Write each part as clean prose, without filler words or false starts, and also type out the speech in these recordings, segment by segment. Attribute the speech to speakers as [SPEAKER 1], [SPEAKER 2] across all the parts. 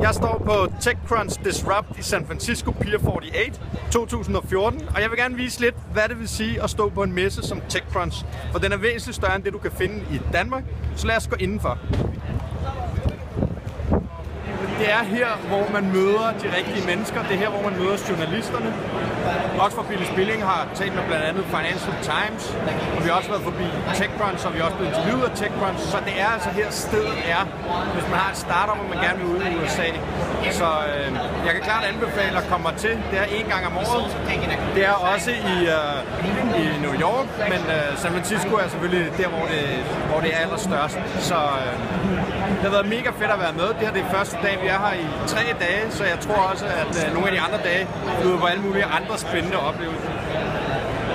[SPEAKER 1] Jeg står på TechCrunch Disrupt i San Francisco Pier 48 2014, og jeg vil gerne vise lidt, hvad det vil sige at stå på en messe som TechCrunch, for den er væsentligt større end det, du kan finde i Danmark, så lad os gå indenfor. Det er her, hvor man møder de rigtige mennesker. Det er her, hvor man møder journalisterne. Oxford Billes Billing har talt med blandt andet Financial Times, og vi har også været forbi TechCrunch, og vi har også blevet interviewet af TechCrunch. Så det er altså her stedet er, hvis man har et startup, og man gerne vil ud i USA. Så jeg kan klart anbefale at komme til. Det er en gang om året. Det er også i New York, men San Francisco er selvfølgelig der, hvor det er allerstørst. Så det har været mega fedt at være med. Det her det er første dag, vi er her i 3 dage, så jeg tror også, at nogle af de andre dage byder på alle mulige andre spændende oplevelser.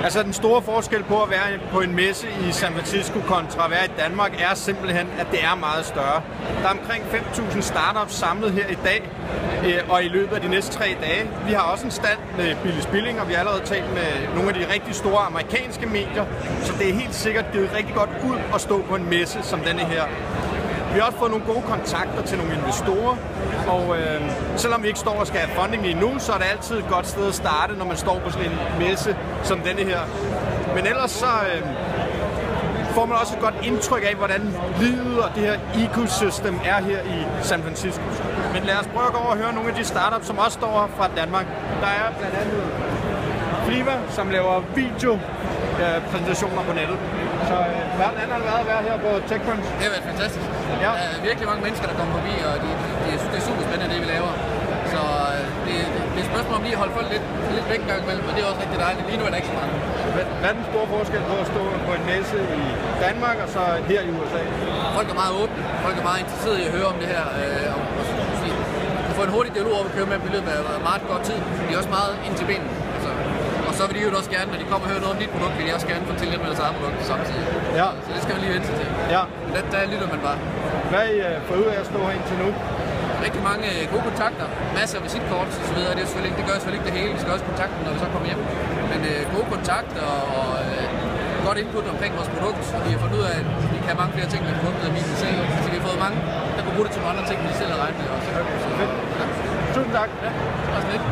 [SPEAKER 1] Altså den store forskel på at være på en messe i San Francisco kontra at være i Danmark er simpelthen, at det er meget større. Der er omkring 5.000 startups samlet her i dag, og i løbet af de næste 3 dage. Vi har også en stand med Billes Billing, og vi har allerede talt med nogle af de rigtig store amerikanske medier, så det er helt sikkert givet rigtig godt ud at stå på en messe som denne her. Vi har også fået nogle gode kontakter til nogle investorer, og selvom vi ikke står og skal have funding lige nu, så er det altid et godt sted at starte, når man står på sådan en messe som denne her. Men ellers så får man også et godt indtryk af, hvordan livet og det her ecosystem er her i San Francisco. Men lad os prøve at gå over og høre nogle af de startups, som også står her fra Danmark. Der er blandt andet Fliva, som laver video-præsentationer på nettet. Så hvordan har det været at være her på TechCrunch?
[SPEAKER 2] Det har været fantastisk.
[SPEAKER 1] Ja.
[SPEAKER 2] Der er virkelig mange mennesker, der kommer forbi, og det er super spændende, det vi laver. Så det er et spørgsmål om lige at holde folk lidt væk en gang imellem, og det er også rigtig dejligt. Lige nu er der ikke så mange.
[SPEAKER 1] Hvad er den store forskel på at stå på en messe i Danmark og så her i USA?
[SPEAKER 2] Folk er meget åbne. Folk er meget interesserede i at høre om det her. Og få en hurtig dialog over at køre med dem i løbet af meget kort tid. De er også meget ind til benet. Og så vil de jo også gerne, når de kommer og hører noget om dit produkt, vil de også gerne fortælle lidt med det samme produkt samtidig.
[SPEAKER 1] Ja.
[SPEAKER 2] Så det skal man lige vente sig til.
[SPEAKER 1] Ja.
[SPEAKER 2] Der lytter man bare.
[SPEAKER 1] Hvad har I fået ud af at stå her indtil nu?
[SPEAKER 2] Rigtig mange gode kontakter, masser af visitkort og så videre. Det gør selvfølgelig ikke det hele. Vi skal også kontakte dem, når vi så kommer hjem. Men gode kontakter og godt input omkring vores produkt. Og vi har fundet ud af, at vi kan mange flere ting med produktet end vi selv. Så vi har fået mange, der kunne bruge det til nogle andre ting, vi selv har regnet med.
[SPEAKER 1] Okay. Tusind tak.
[SPEAKER 2] Ja, også lidt.